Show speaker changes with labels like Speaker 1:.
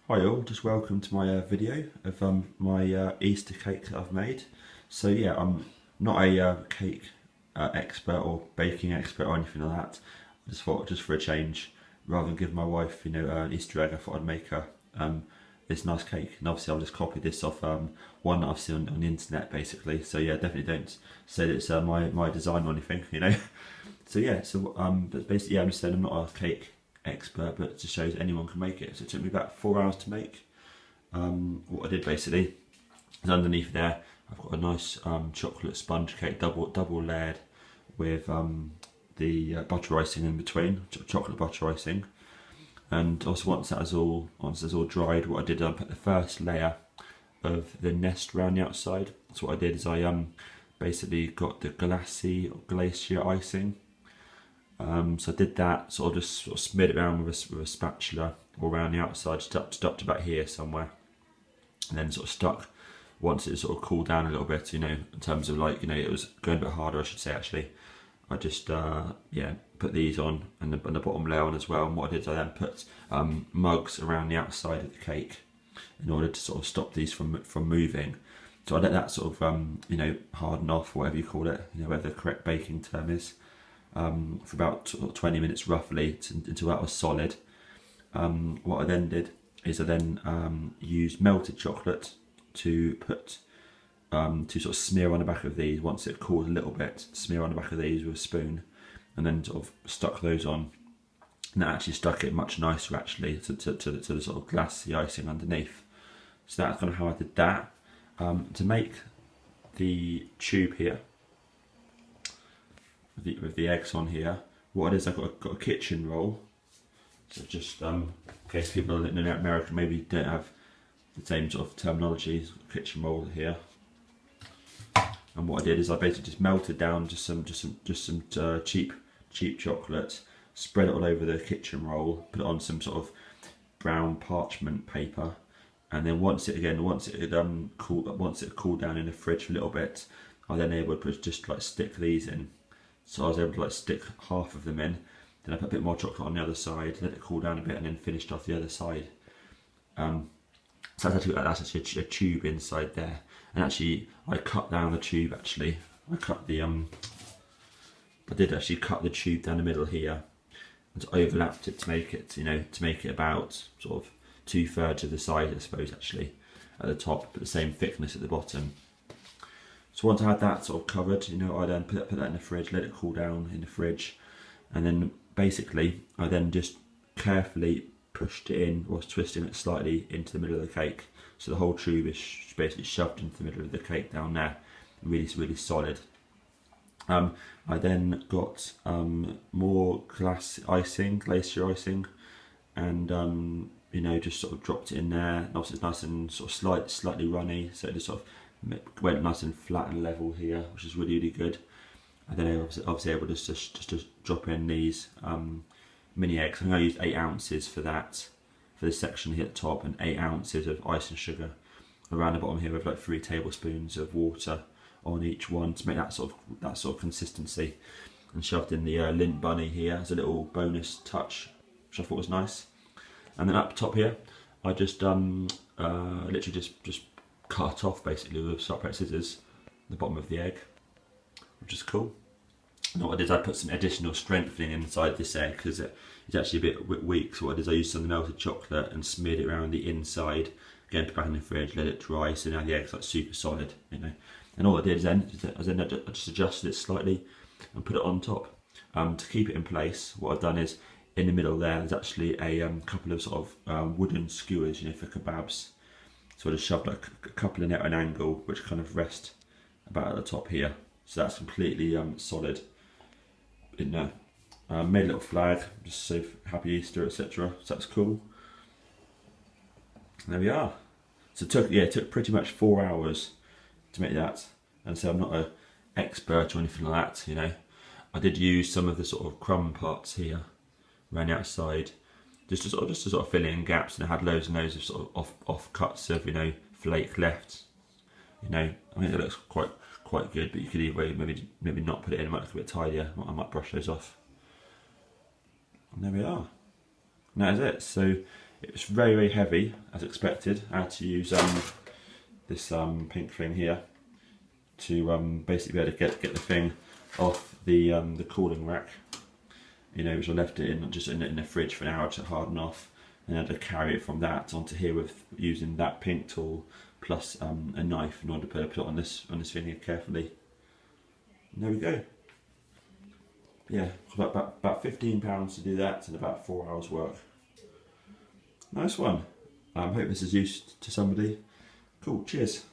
Speaker 1: Hi all, just welcome to my video of my Easter cake that I've made. So yeah, I'm not a cake expert or baking expert or anything like that. I just thought, just for a change, rather than give my wife, an Easter egg, I thought I'd make her this nice cake. And obviously I've just copied this off one that I've seen on the internet basically. So yeah, definitely don't say that it's my design or anything, So yeah, but basically yeah, I'm just saying I'm not a cake expert, but it just shows anyone can make it. So it took me about 4 hours to make. What I did basically is underneath there I've got a nice chocolate sponge cake, double layered with the butter icing in between, chocolate butter icing. And also once it's all dried, what I did, I put the first layer of the nest around the outside. So what I did is I basically got the glacier icing. So I did that, sort of smeared it around with a spatula all around the outside, stuck to about here somewhere, and then sort of stuck once it sort of cooled down a little bit, in terms of it was going a bit harder, I should say actually. I just put these on and the bottom layer on as well. And what I did is I then put mugs around the outside of the cake in order to sort of stop these from moving. So I let that sort of harden off, whatever you call it, whatever the correct baking term is. For about 20 minutes roughly until that was solid. What I then did is I then used melted chocolate to put to sort of smear on the back of these. Once it cooled a little bit, smear on the back of these with a spoon, and then sort of stuck those on. And that actually stuck it much nicer actually to the sort of glassy icing underneath. So that's kind of how I did that. To make the tube here with the eggs on here, what it is, I've got a kitchen roll. So just in case people in America maybe don't have the same sort of terminology, kitchen roll here. And what I did is I basically just melted down just some cheap chocolate, spread it all over the kitchen roll, put it on some sort of brown parchment paper, and then once it cooled down in the fridge for a little bit, I then able to just stick these in. So I was able to stick half of them in, then I put a bit more chocolate on the other side, let it cool down a bit, and then finished off the other side. So that's actually a tube inside there, and actually I cut down the tube. Actually, I did actually cut the tube down the middle here, and overlapped it to make it about sort of 2/3 of the size, I suppose, actually at the top, but the same thickness at the bottom. So once I had that sort of covered, I then put that in the fridge, let it cool down in the fridge, and then basically I then just carefully pushed it in, or twisting it slightly into the middle of the cake, so the whole tube is basically shoved into the middle of the cake down there, really solid. I then got more glacier icing, and just sort of dropped it in there. And obviously it's nice and sort of slightly runny, so it just sort of went nice and flat and level here, which is really good. And then I was obviously able to just drop in these mini eggs. I think I used 8 ounces for that, for this section here at the top, and 8 ounces of icing sugar around the bottom here, with 3 tablespoons of water on each one to make that sort of consistency. And shoved in the Lindt bunny here as a little bonus touch, which I thought was nice. And then up top here, I just literally just cut off basically with sharp scissors the bottom of the egg, which is cool. And what I did is I put some additional strengthening inside this egg because it's actually a bit weak. So what I did is I used some melted chocolate and smeared it around the inside. Again, put it back in the fridge, let it dry, so now the egg's super solid, And all I did is I just adjusted it slightly and put it on top. To keep it in place, what I've done is in the middle there's actually a couple of sort of wooden skewers, for kebabs. So I just shoved a couple in at an angle, which kind of rest about at the top here. So that's completely solid in there. Made a little flag, just so Happy Easter, etc. So that's cool. And there we are. So it took pretty much 4 hours to make that. And so I'm not an expert or anything like that, I did use some of the sort of crumb parts here around the outside, just to sort of fill in gaps, and I had loads and loads of sort of off cuts of flake left. I think it looks quite good, but you could either maybe not put it in, it might look a bit tidier. I might brush those off. And there we are. And that is it. So It was very, very heavy, as expected. I had to use this pink thing here to basically be able to get the thing off the cooling rack. You know, which I left it in just in the fridge for an hour to harden off, and I had to carry it from that onto here with using that pink tool plus a knife in order to put it on this thing here carefully. And there we go. Yeah, about £15 to do that and about 4 hours work. Nice one. Hope this is used to somebody. Cool, cheers.